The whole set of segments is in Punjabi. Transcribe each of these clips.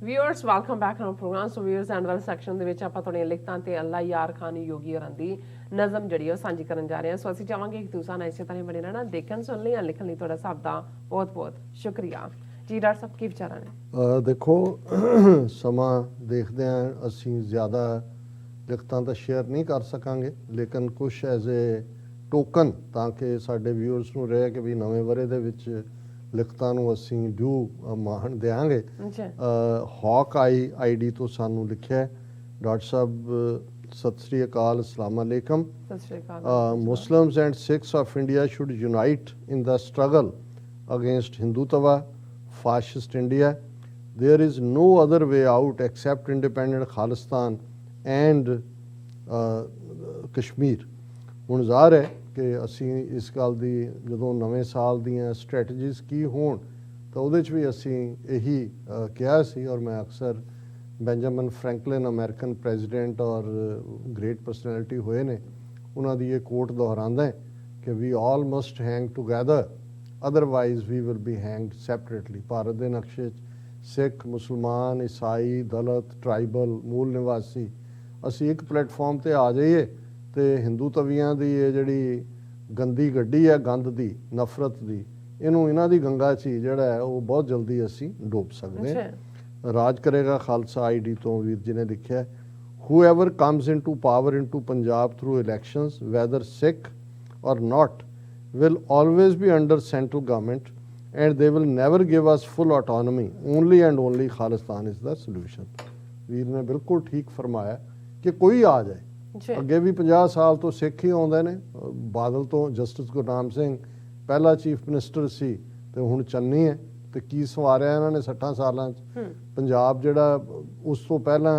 Viewers welcome back on program. So viewers and well section ਦੇ ਵਿੱਚ ਆਪਾਂ ਤੁਹਾਡੀਆਂ ਲਿਖਤਾਂ ਤੇ ਅੱਲਾ ਯਾਰ ਖਾਨ ਯੋਗੀ ਹੋਰਾਂ ਦੀ ਨਜ਼ਮ ਜਿਹੜੀ ਉਹ ਸਾਂਝੀ ਕਰਨ ਜਾ ਰਹੇ ਹਾਂ। ਸੋ ਅਸੀਂ ਚਾਹਾਂਗੇ ਕਿ ਤੁਸੀਂ ਇਸੇ ਤਰ੍ਹਾਂ ਬਣੇ ਰਹਿਣਾ, ਦੇਖਣ ਸੁਣ ਲਈ ਜਾਂ ਲਿਖਣ ਲਈ ਤੁਹਾਡਾ ਸਭ ਦਾ ਬਹੁਤ ਬਹੁਤ ਸ਼ੁਕਰੀਆ ਜੀ। ਡਾਕਟਰ ਸਾਹਿਬ ਕੀ ਵਿਚਾਰਾਂ ਨੇ? ਦੇਖੋ ਸਮਾਂ ਦੇਖਦੇ ਹਾਂ, ਅਸੀਂ ਜ਼ਿਆਦਾ ਲਿਖਤਾਂ ਤਾਂ ਸ਼ੇਅਰ ਨਹੀਂ ਕਰ ਸਕਾਂਗੇ, ਲੇਕਿਨ ਕੁਛ ਐਜ਼ ਏ ਟੋਕਨ ਤਾਂ ਕਿ ਸਾਡੇ ਵਿਊਅਰਸ ਨੂੰ ਰਹੇ ਕਿ ਵੀ ਨਵੇਂ ਵਰੇ ਦੇ ਵਿੱਚ ਲਿਖਤਾਂ ਨੂੰ ਅਸੀਂ ਡਿਊ ਮਾਣ ਦਿਆਂਗੇ। ਹੌਕ ਆਈਡੀ ਤੋਂ ਸਾਨੂੰ ਲਿਖਿਆ doctor Sahib, Sat Sri Akal, Islam ਅਲੈਕਮ। Muslims and Sikhs of India should unite in the struggle against Hindutva, fascist India. There is no other way out except independent Khalistan and Kashmir. ਹੁਣ ਜ਼ਾਹਰ ਹੈ ਕਿ ਅਸੀਂ ਇਸ ਗੱਲ ਦੀ ਜਦੋਂ ਨਵੇਂ ਸਾਲ ਦੀਆਂ ਸਟ੍ਰੈਟਜੀਜ਼ ਕੀ ਹੋਣ ਤਾਂ ਉਹਦੇ 'ਚ ਵੀ ਅਸੀਂ ਇਹੀ ਕਿਹਾ ਸੀ, ਔਰ ਮੈਂ ਅਕਸਰ ਬੈਂਜਾਮਿਨ ਫਰੈਂਕਲਿਨ ਅਮਰੀਕਨ ਪ੍ਰੈਜ਼ੀਡੈਂਟ ਔਰ ਗ੍ਰੇਟ ਪਰਸਨੈਲਿਟੀ ਹੋਏ ਨੇ, ਉਹਨਾਂ ਦੀ ਇਹ ਕੋਟ ਦੁਹਰਾਉਂਦਾ ਹੈ ਕਿ we all must hang together otherwise we will be hanged separately. Bharat ਦੇ ਨਕਸ਼ੇ 'ਚ ਸਿੱਖ, ਮੁਸਲਮਾਨ, ਈਸਾਈ, ਦਲਿਤ, ਟਰਾਈਬਲ, ਮੂਲ ਨਿਵਾਸੀ ਅਸੀਂ ਇੱਕ ਪਲੇਟਫਾਰਮ 'ਤੇ ਆ ਜਾਈਏ ਤੇ ਹਿੰਦੂ ਤਵੀਆਂ ਦੀ ਇਹ ਜਿਹੜੀ ਗੰਦੀ ਗੱਡੀ ਹੈ, ਗੰਦ ਦੀ, ਨਫ਼ਰਤ ਦੀ, ਇਹਨੂੰ ਇਹਨਾਂ ਦੀ ਗੰਗਾ 'ਚ ਹੀ ਜਿਹੜਾ ਹੈ ਉਹ ਬਹੁਤ ਜਲਦੀ ਅਸੀਂ ਡੋਬ ਸਕਦੇ ਹਾਂ। ਰਾਜ ਕਰੇਗਾ ਖਾਲਸਾ ਆਈਡੀ ਤੋਂ ਵੀਰ ਜੀ ਨੇ ਲਿਖਿਆ, whoever comes into power into Punjab through elections, whether Sikh or not, will always be under central government and they will never give us full autonomy. Only and only Khalistan is the solution. ਵੀਰ ਨੇ ਬਿਲਕੁਲ ਠੀਕ ਫਰਮਾਇਆ ਕਿ ਕੋਈ ਆ ਜਾਏ। ਅੱਗੇ ਵੀ 50 ਸਾਲ ਤੋਂ ਸਿੱਖ ਹੀ ਆਉਂਦੇ ਨੇ, ਬਾਦਲ ਤੋਂ ਜਸਟਿਸ ਗੁਰਨਾਮ ਸਿੰਘ ਪਹਿਲਾ ਚੀਫ ਮਿਨਿਸਟਰ ਸੀ ਤੇ ਹੁਣ ਚੰਨੀ ਹੈ, ਤੇ ਕੀ ਸਵਾਰਿਆ ਇਹਨਾਂ ਨੇ 60 ਸਾਲਾਂ 'ਚ ਪੰਜਾਬ ਜਿਹੜਾ ਉਸ ਤੋਂ ਪਹਿਲਾਂ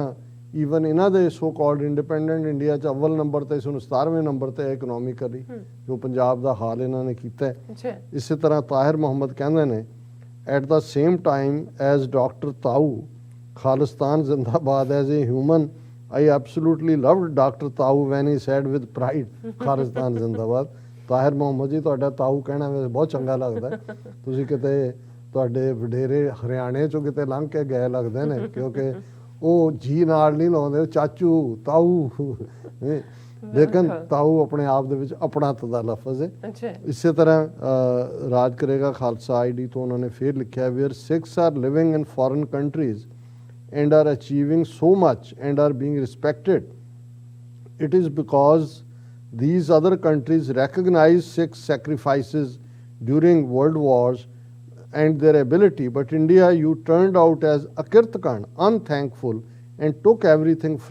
ਈਵਨ ਇਹਨਾਂ ਦੇ ਸੋ ਕਾਲਡ ਇੰਡੀਪੈਂਡੈਂਟ ਇੰਡੀਆ 'ਚ ਅਵਲ ਨੰਬਰ ਤੇ ਸੀ, ਹੁਣ 17ਵੇਂ ਨੰਬਰ ਤੇ ਇਕਨੋਮਿਕਲੀ ਜੋ ਪੰਜਾਬ ਦਾ ਹਾਲ ਇਹਨਾਂ ਨੇ ਕੀਤਾ। ਇਸੇ ਤਰ੍ਹਾਂ ਤਾਹਿਰ ਮੁਹੰਮਦ ਕਹਿੰਦੇ ਨੇ, at the same time as doctor ਤਾਊ ਖਾਲਿਸਤਾਨ ਜ਼ਿੰਦਾਬਾਦ as a human I absolutely loved Dr. Tau when he said with pride, Khalistan ਜ਼ਿੰਦਾਬਾਦ। ਤਾਹਿਰ ਮੁਹੰਮਦ ਜੀ, ਤੁਹਾਡਾ ਤਾਊ ਕਹਿਣਾ ਵੈਸੇ ਬਹੁਤ ਚੰਗਾ ਲੱਗਦਾ, ਤੁਸੀਂ ਕਿਤੇ ਤੁਹਾਡੇ ਵਡੇਰੇ ਹਰਿਆਣੇ 'ਚੋਂ ਕਿਤੇ ਲੰਘ ਕੇ ਗਏ ਲੱਗਦੇ ਨੇ, ਕਿਉਂਕਿ ਉਹ ਜੀ ਨਾਲ ਨਹੀਂ ਲਾਉਂਦੇ, ਚਾਚੂ ਤਾਊ, ਲੇਕਿਨ ਤਾਊ ਆਪਣੇ ਆਪ ਦੇ ਵਿੱਚ ਆਪਣਤ ਦਾ ਲਫ਼ਜ਼ ਹੈ। ਇਸੇ ਤਰ੍ਹਾਂ ਰਾਜ ਕਰੇਗਾ ਖਾਲਸਾ ਆਈਡੀ ਤੋਂ ਉਹਨਾਂ ਨੇ ਫਿਰ ਲਿਖਿਆ, where Sikhs are living in foreign countries and are achieving so much and are being respected, it is because these other countries recognize Sikh sacrifices during world wars and their ability, but India, you turned out as akirtkan, unthankful, and took everything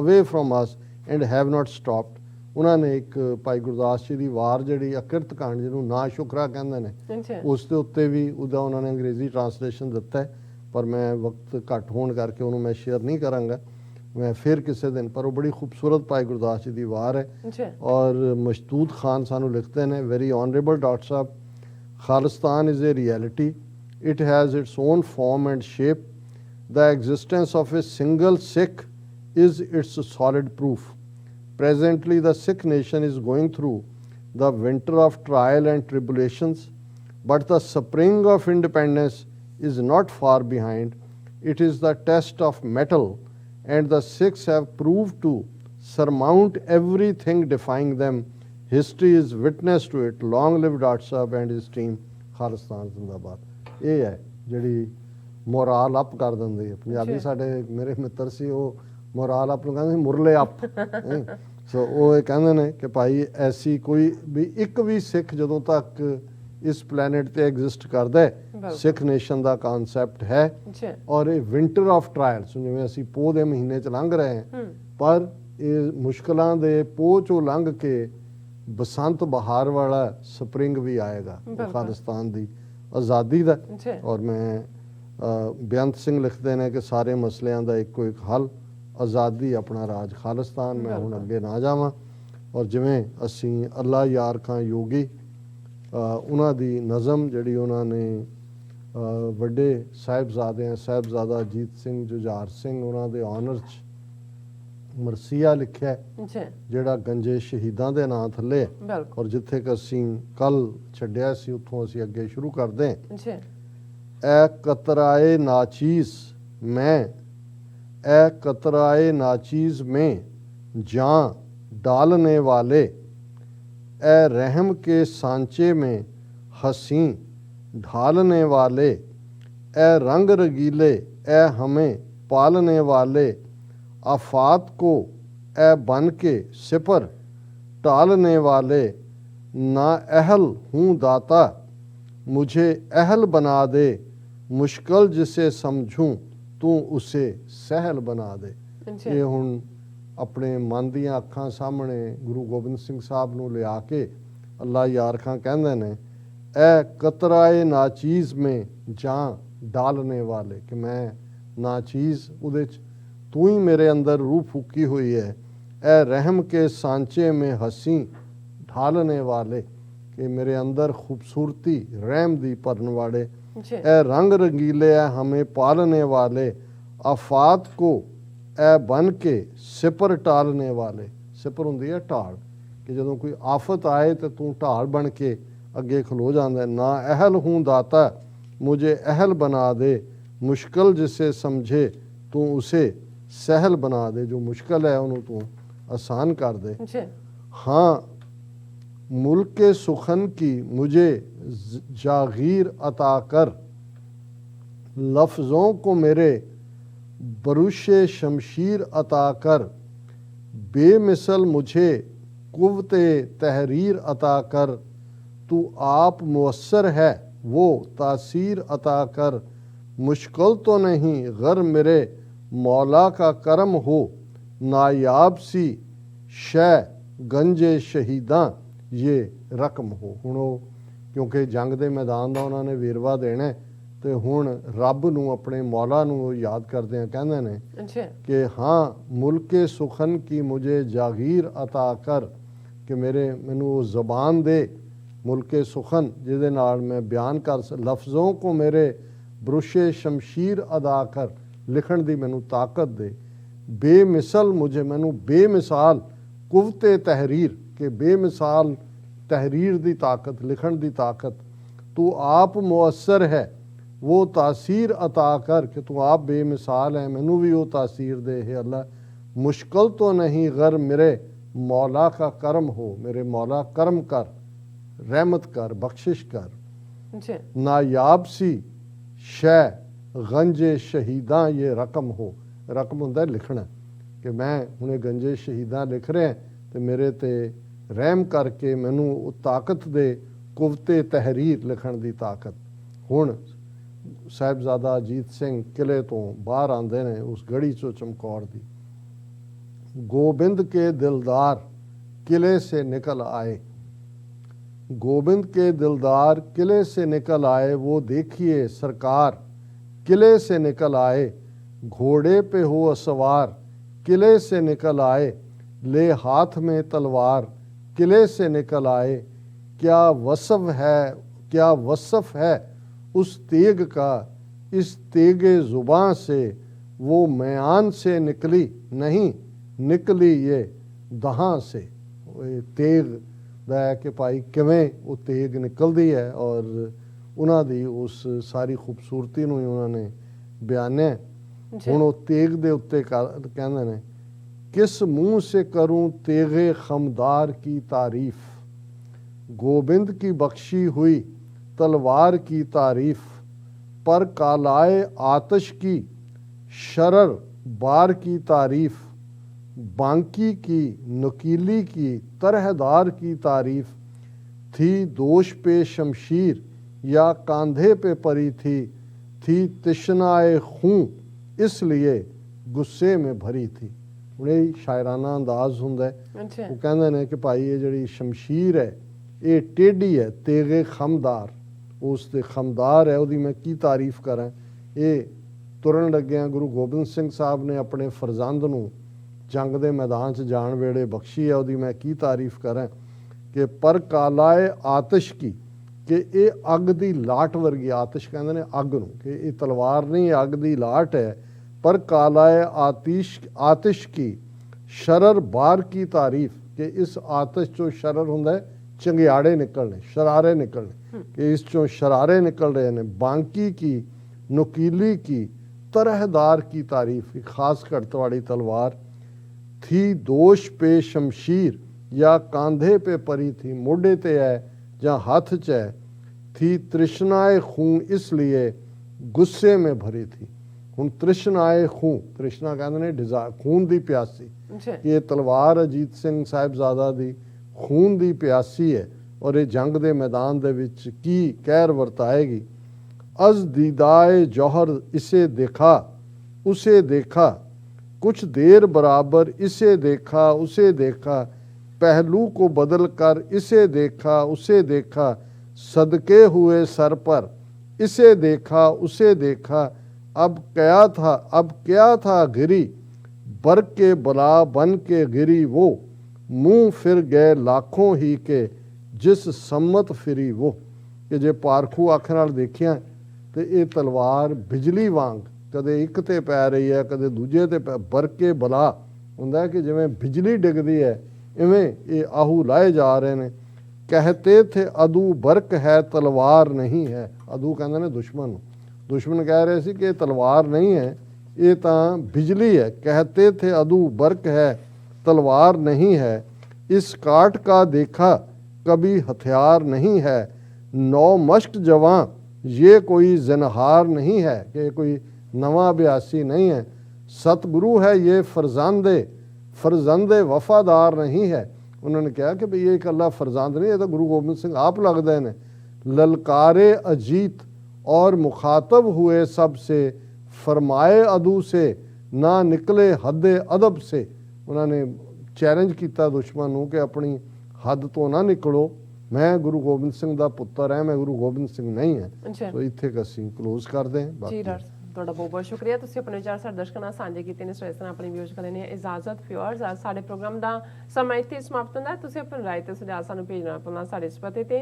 away from us and have not stopped. ਉਹਨਾਂ ਨੇ ਇੱਕ ਭਾਈ ਗੁਰਦਾਸ ਜੀ ਦੀ ਵਾਰ ਜਿਹੜੀ ਅਕਿਰਤ ਕਾਂਡ, ਜਿਹਨੂੰ ਨਾ ਸ਼ੁਕਰਾ ਕਹਿੰਦੇ ਨੇ, ਉਸ ਦੇ ਉੱਤੇ ਵੀ ਉਹਦਾ ਉਹਨਾਂ ਨੇ ਅੰਗਰੇਜ਼ੀ ਟਰਾਂਸਲੇਸ਼ਨ ਦਿੱਤਾ ਹੈ, ਪਰ ਮੈਂ ਵਕਤ ਘੱਟ ਹੋਣ ਕਰਕੇ ਉਹਨੂੰ ਮੈਂ ਸ਼ੇਅਰ ਨਹੀਂ ਕਰਾਂਗਾ, ਮੈਂ ਫਿਰ ਕਿਸੇ ਦਿਨ। ਪਰ ਉਹ ਬੜੀ ਖੂਬਸੂਰਤ ਭਾਈ ਗੁਰਦਾਸ ਜੀ ਦੀ ਵਾਰ ਹੈ। ਔਰ ਮਸ਼ਤੂਤ ਖਾਨ ਸਾਨੂੰ ਲਿਖਦੇ ਨੇ, ਵੈਰੀ ਆਨਰੇਬਲ ਡਾਕਟਰ ਸਾਹਿਬ, Khalistan is a reality, it has its own form and shape, the existence of a single Sikh is its solid proof. Presently, the Sikh nation is going through the winter of trial and tribulations, but the spring of independence is not far behind. It is the test of mettle, and the Sikhs have proved to surmount everything defying them. History is witness to it. Long live Dr. Sahab and his team. Khalistan Zindabad। ਇਹ ਹੈ ਜਿਹੜੀ ਮੋਰਾਲ ਅਪ ਕਰ ਦਿੰਦੀ ਹੈ। ਪੰਜਾਬੀ ਸਾਡੇ ਮੇਰੇ ਮਿੱਤਰ ਸੀ, ਉਹ ਮੋਰਾਲ ਅਪ ਨੂੰ ਕਹਿੰਦੇ ਮੁਰਲੇ ਅਪ। ਸੋ ਉਹ ਇਹ ਕਹਿੰਦੇ ਨੇ ਕਿ ਭਾਈ ਐਸੀ ਕੋਈ ਵੀ ਇੱਕ ਵੀ ਸਿੱਖ ਜਦੋਂ ਤੱਕ ਇਸ ਪਲੈਨਟ ਤੇ ਐਗਜ਼ਿਸਟ ਕਰਦਾ ਹੈ, ਸਿੱਖ ਨੇਸ਼ਨ ਦਾ ਕਨਸੈਪਟ ਹੈ। ਔਰ ਇਹ ਵਿੰਟਰ ਆਫ ਟਰਾਇਲਸ, ਜਿਵੇਂ ਅਸੀਂ ਪੋਹ ਦੇ ਮਹੀਨੇ 'ਚ ਲੰਘ ਰਹੇ ਹਾਂ, ਪਰ ਇਹ ਮੁਸ਼ਕਲਾਂ ਦੇ ਪੋਹ 'ਚੋਂ ਲੰਘ ਕੇ ਬਸੰਤ ਬਹਾਰ ਵਾਲਾ ਸਪਰਿੰਗ ਵੀ ਆਏਗਾ ਖਾਲਿਸਤਾਨ ਦੀ ਆਜ਼ਾਦੀ ਦਾ। ਔਰ ਮੈਂ ਬੇਅੰਤ ਸਿੰਘ ਲਿਖਦੇ ਨੇ ਕਿ ਸਾਰੇ ਮਸਲਿਆਂ ਦਾ ਇੱਕੋ ਇੱਕ ਹੱਲ, ਆਜ਼ਾਦੀ, ਆਪਣਾ ਰਾਜ ਖਾਲਿਸਤਾਨ। ਮੈਂ ਹੁਣ ਅੱਗੇ ਨਾ ਜਾਵਾਂ। ਔਰ ਜਿਵੇਂ ਅਸੀਂ ਅੱਲਾ ਯਾਰ ਖਾਂ ਯੋਗੀ, ਉਹਨਾਂ ਦੀ ਨਜ਼ਮ ਜਿਹੜੀ ਉਹਨਾਂ ਨੇ ਵੱਡੇ ਸਾਹਿਬਜ਼ਾਦਿਆਂ, ਸਾਹਿਬਜ਼ਾਦਾ ਅਜੀਤ ਸਿੰਘ, ਜੁਝਾਰ ਸਿੰਘ, ਉਹਨਾਂ ਦੇ ਆਨਰ 'ਚ ਮਰਸੀਆ ਲਿਖਿਆ, ਜਿਹੜਾ ਗੰਜੇ ਸ਼ਹੀਦਾਂ ਦੇ ਨਾਂ ਥੱਲੇ ਹੈ। ਔਰ ਜਿੱਥੇ ਕਿ ਅਸੀਂ ਕੱਲ ਛੱਡਿਆ ਸੀ ਉੱਥੋਂ ਅਸੀਂ ਅੱਗੇ ਸ਼ੁਰੂ ਕਰਦੇ ਹਾਂ। ਐ ਕਤਰਾਏ ਨਾਚੀਸ मैं ए कतराए नाचीज़ में जान डालने वाले, ए रहम के सांचे में हंसी ढालने वाले, ए रंग रगीले ए हमें पालने वाले, आफात को ए बन के सिपर टालने वाले, ना अहल हूँ दाता मुझे अहल बना दे, मुश्किल जिसे समझूं तू उसे सहल बना दे। ਅੱਛਾ ਇਹ ਹੁਣ ਆਪਣੇ ਮਨ ਦੀਆਂ ਅੱਖਾਂ ਸਾਹਮਣੇ ਗੁਰੂ ਗੋਬਿੰਦ ਸਿੰਘ ਸਾਹਿਬ ਨੂੰ ਲਿਆ ਕੇ ਅੱਲਾ ਯਾਰ ਖਾਂ ਕਹਿੰਦੇ ਨੇ, ਐ ਕਤਰਾਏ ਨਾਚੀਜ਼ ਮੇ ਜਾਂ ਡਾਲਨੇ ਵਾਲੇ, ਕਿ ਮੈਂ ਨਾਚੀਜ਼ ਉਹਦੇ 'ਚ ਤੂੰ ਹੀ ਮੇਰੇ ਅੰਦਰ ਰੂਹ ਫੂਕੀ ਹੋਈ ਹੈ। ਐ ਰਹਿਮ ਕੇ ਸਾਂਚੇ ਮੇ ਹਸੀ ਢਾਲਨੇ ਵਾਲੇ, ਕਿ ਮੇਰੇ ਅੰਦਰ ਖੂਬਸੂਰਤੀ ਰਹਿਮ ਦੀ ਭਰਨ ਵਾਲੇ, ਅੱਛਾ ए रंग रंगीले है हमें पालने वाले, आफात को ए बन के सिपर टालने वाले। सिपर ਹੁੰਦੀ ਹੈ ਢਾਲ, ਕਿ ਜਦੋਂ ਕੋਈ ਆਫਤ ਆਏ ਤੇ ਤੂੰ ਢਾਲ ਬਣ ਕੇ ਅੱਗੇ ਖਲੋ ਜਾਂਦਾ। ਨਾ ਅਹਲ ਹੂੰ ਦਾਤਾ मुझे अहल बना दे, मुश्किल जिसे समझे तू उसे सहल बना दे, जो मुश्किल है ਉਹਨੂੰ ਤੂੰ आसान कर दे। ਅੱਛਾ हाँ मुल्क के सुखन की मुझे जागीर अता कर, लफ्ज़ों को मेरे बरुशे शमशीर अता कर, बेमिसल मुझे कुव्वते तहरीर अता कर, तू आप मुयस्सर है वो तासीर अता कर, मुश्किल तो नहीं गर मेरे मौला का करम हो, नायाब सी शै गंजे शहीदां ये रकम हो। ਹੁਣ ਉਹ ਕਿਉਂਕਿ ਜੰਗ ਦੇ ਮੈਦਾਨ ਦਾ ਉਹਨਾਂ ਨੇ ਵੇਰਵਾ ਦੇਣਾ ਤੇ ਹੁਣ ਰੱਬ ਨੂੰ ਆਪਣੇ ਮੌਲਾ ਨੂੰ ਉਹ ਯਾਦ ਕਰਦੇ ਆ, ਕਹਿੰਦੇ ਨੇ ਅੱਛਾ ਕਿ ਹਾਂ ਮੁਲਕੇ ਸੁਖਨ ਕੀ ਮੁਝੇ ਜਾਗੀਰ ਅਤਾ ਕਰ, ਕਿ ਮੈਨੂੰ ਉਹ ਜ਼ਬਾਨ ਦੇ ਮੁਲਕੇ ਸੁਖਨ ਜਿਹਦੇ ਨਾਲ ਮੈਂ ਬਿਆਨ ਕਰ ਲਫ਼ਜ਼ੋਂ ਕੋ ਮੇਰੇ ਬਰੁਸ਼ੇ ਸ਼ਮਸ਼ੀਰ ਅਦਾ ਕਰ, ਲਿਖਣ ਦੀ ਮੈਨੂੰ ਤਾਕਤ ਦੇ, ਬੇਮਿਸਲ ਮੁਝੇ ਮੈਨੂੰ ਬੇਮਿਸਾਲ ਕੁਵਤੇ ਤਹਿਰੀਰ, ਕਿ ਬੇਮਿਸਾਲ ਤਹਿਰੀਰ ਦੀ ਤਾਕਤ, ਲਿਖਣ ਦੀ ਤਾਕਤ, ਤੂੰ ਆਪ ਮੁਅੱਸਰ ਹੈ वो तासीर अता कर, कि तू आप बेमिसाल है मैनू भी वो तासीर दे है अल्लाह, मुश्किल तो नहीं गर मेरे मौला का करम हो, मेरे मौला करम कर, रहमत कर, बख्शिश कर, ਅੱਛਾ नायाब सी शै गंजे शहीदां ये रकम हो। रकम ਹੁੰਦਾ ਲਿਖਣਾ, ਕਿ ਮੈਂ ਹੁਣੇ ਗੰਜੇ ਸ਼ਹੀਦਾਂ ਲਿਖ ਰਿਹਾ ਤੇ ਮੇਰੇ ਤੇ ਰਹਿਮ ਕਰਕੇ ਮੈਨੂੰ ਉਹ ਤਾਕਤ ਦੇ, ਕੁਵਤੇ ਤਹਿਰੀਰ ਲਿਖਣ ਦੀ ਤਾਕਤ। ਹੁਣ ਸਾਹਿਬਜ਼ਾਦਾ ਅਜੀਤ ਸਿੰਘ ਕਿਲੇ ਤੋਂ ਬਾਹਰ ਆਉਂਦੇ ਨੇ ਉਸ ਗੜੀ ਚੋਂ ਚਮਕੌਰ ਦੀ, गोविंद के दिलदार किले से निकल आए, गोविंद के दिलदार किले से निकल आए, वो देखिए सरकार किले से निकल आए, घोड़े पे हो सवार किले से निकल आए, ले हाथ में तलवार किले से निकल आए, क्या वसफ है उस तेग का, इस तेगे ज़ुबां से वो मैआन से निकली नहीं, निकली ये दहां से। तेग ਦਾ ਹੈ ਕਿ ਭਾਈ ਕਿਵੇਂ ਉਹ ਤੇਗ ਨਿਕਲਦੀ ਹੈ, ਔਰ ਉਹਨਾਂ ਦੀ ਉਸ ਸਾਰੀ ਖੂਬਸੂਰਤੀ ਨੂੰ ਹੀ ਉਹਨਾਂ ਨੇ ਬਿਆਨਿਆ। ਹੁਣ ਉਹ ਤੇਗ ਦੇ ਉੱਤੇ ਕਹਿੰਦੇ ਨੇ, ਕਿਸ ਮੂੰਹ ਸੇ ਕਰੂੰ ਤੇਗੇ ਖਮਦਾਰ ਕੀ ਤਾਰੀਫ, गोविंद की बख्शी हुई तलवार की तारीफ, पर कालाए आतिश की शरर बार की तारीफ, बांकी की नुकीली की तरहदार की तारीफ, थी दोष पे शमशीर या कांधे पे परी थी तिश्नाए खूं इसलिए गुस्से में भरी थी। ਹੁਣ ਇਹ ਸ਼ਾਇਰਾਨਾ ਅੰਦਾਜ਼ ਹੁੰਦਾ ਹੈ। ਅੱਛਾ ਉਹ ਕਹਿੰਦੇ ਨੇ ਕਿ ਭਾਈ ਇਹ ਜਿਹੜੀ ਸ਼ਮਸ਼ੀਰ ਹੈ ਇਹ ਟੇਢੀ ਹੈ, ਤੇਗੇ ਖਮਦਾਰ, ਉਸ ਦੇ ਖਮਦਾਰ ਹੈ, ਉਹਦੀ ਮੈਂ ਕੀ ਤਾਰੀਫ ਕਰਾਂ। ਇਹ ਤੁਰਨ ਲੱਗਿਆਂ ਗੁਰੂ ਗੋਬਿੰਦ ਸਿੰਘ ਸਾਹਿਬ ਨੇ ਆਪਣੇ ਫਰਜ਼ੰਦ ਨੂੰ ਜੰਗ ਦੇ ਮੈਦਾਨ 'ਚ ਜਾਣ ਵੇਲੇ ਬਖਸ਼ੀ ਹੈ, ਉਹਦੀ ਮੈਂ ਕੀ ਤਾਰੀਫ ਕਰਾਂ। ਕਿ ਪਰ ਕਾਲਾਏ ਆਤਿਸ਼ ਕੀ, ਕਿ ਇਹ ਅੱਗ ਦੀ ਲਾਟ ਵਰਗੀ, ਆਤਿਸ਼ ਕਹਿੰਦੇ ਨੇ ਅੱਗ ਨੂੰ, ਕਿ ਇਹ ਤਲਵਾਰ ਨਹੀਂ ਅੱਗ ਦੀ ਲਾਟ ਹੈ। पर कालाए आतिश की शरर बार की तारीफ, कि इस आतिश चो शरर होंदा है चंगियाड़े निकलने, शरारे निकलने, कि इस चो शरारे निकल रहे हैं। बांकी की नुकीली की तरहदार की तारीफ, एक खास कट वाली तलवार थी, दोष पे शमशीर या कांधे पे परी थी, मोढे ते है या हाथ च है, थी तृष्णाए खून इसलिए गुस्से में भरी थी। ਹੁਣ ਤ੍ਰਿਸ਼ਨਾਏ ਖੂਨ, ਤ੍ਰਿਸ਼ਨਾ ਕਹਿੰਦੇ ਨੇ ਡਿਜ਼ਾਇਰ, ਖੂਨ ਦੀ ਪਿਆਸੀ। ਇਹ ਤਲਵਾਰ ਅਜੀਤ ਸਿੰਘ ਸਾਹਿਬਜ਼ਾਦਾ ਦੀ ਖੂਨ ਦੀ ਪਿਆਸੀ ਹੈ ਔਰ ਇਹ ਜੰਗ ਦੇ ਮੈਦਾਨ ਦੇ ਵਿੱਚ ਕੀ ਕਹਿਰ ਵਰਤਾਏਗੀ। ਅਜ਼ ਦੀਦਾਏ ਜੌਹਰ ਇਸੇ ਦੇਖਾ ਉਸੇ ਦੇਖਾ, कुछ देर बराबर इसे देखा उसे देखा, पहलू को बदल कर इसे देखा उसे देखा, सदके हुए सर पर इसे देखा उसे देखा, अब क्या था गिरी, बर के बला बन के गिरी वो, मुंह फिर गए लाखों ही के जिस सम्मत फिरी वो। कि जे पारखू अख नाल देखिया तो ये तलवार बिजली वांग कदे एक ते पै रही है कदे दूजे ते पै, बरके बला हुंदा कि जिवें बिजली डिगदी है इवें ये आहू लाए जा रहे ने। कहते थे अदू बरक है तलवार नहीं है, अदू कहंदे ने दुश्मन, दुश्मन कह रहे सी कि ये तलवार नहीं है ये तां बिजली है। कहते थे अदू बरक है तलवार नहीं है, इस काट का देखा कभी हथियार नहीं है, नौ मश्क जवां ये कोई ज़िनहार नहीं है, कि कोई नवा अभ्यासी नहीं है। सतगुरु है ये फरजंदे वफादार नहीं है। उन्होंने कहा कि भाई ये इकल्ला फरजंद नहीं, ये तो गुरु गोबिंद सिंह आप लगते हैं। ललकारे अजीत और मुखातब हुए सबसे, फरमाए अदू से ना निकले हद अदब से। उन्होंने चैलेंज किया दुश्मन को कि अपनी हद तो ना निकलो, मैं गुरु गोबिंद सिंह का पुत्र है, मैं गुरु गोबिंद सिंह नहीं है। तो इत्थे असीं क्लोज करते हैं। जी डॉक्टर ਤੁਹਾਡਾ ਬਹੁਤ ਬਹੁਤ ਸ਼ੁਕਰੀਆ, ਤੁਸੀਂ ਆਪਣੇ ਵਿਚਾਰ ਸਾਡੇ ਦਰਸ਼ਕਾਂ ਨਾਲ ਸਾਂਝੇ ਕੀਤੇ ਨੇ। ਸੋ ਇਸ ਤਰ੍ਹਾਂ ਆਪਣੀ ਵਿਊਜ਼ ਕਰਨ ਨੇ ਇਜਾਜ਼ਤ। ਵਿਊਅਰਸ, ਅੱਜ ਸਾਡੇ ਪ੍ਰੋਗਰਾਮ ਦਾ ਸਮਾਂ ਇੱਥੇ ਸਮਾਪਤ ਹੁੰਦਾ ਹੈ। ਤੁਸੀਂ ਆਪਣੀ ਰਾਏ ਤੇ ਸੁਝਾਅ ਸਾਨੂੰ ਭੇਜਣਾ ਆਪਣਾ ਸਾਡੇ ਇਸ ਪਤੇ ਤੇ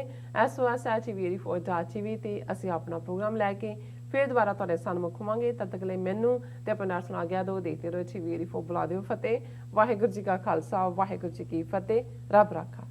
sos@tv84.tv ਤੇ ਅਸੀਂ ਆਪਣਾ ਪ੍ਰੋਗਰਾਮ ਲੈ ਕੇ ਫਿਰ ਦੁਬਾਰਾ ਤੁਹਾਡੇ ਸਾਹਮਣੇ ਖੁਵਾਂਗੇ। ਤਦ ਤੱਕ ਲਈ ਮੈਨੂੰ ਤੇ ਆਪਣੇ ਨਾਲ ਸੁਣਾ ਗਿਆ ਦੋ ਦੇਖਦੇ ਰਹੋ TV84 ਬੁਲਾ ਦਿਓ ਫਤਿਹ। ਵਾਹਿਗੁਰੂ ਜੀ ਕਾ ਖਾਲਸਾ, ਵਾਹਿਗੁਰੂ ਜੀ ਕੀ ਫਤਿਹ। ਰੱਬ ਰਾਖਾ।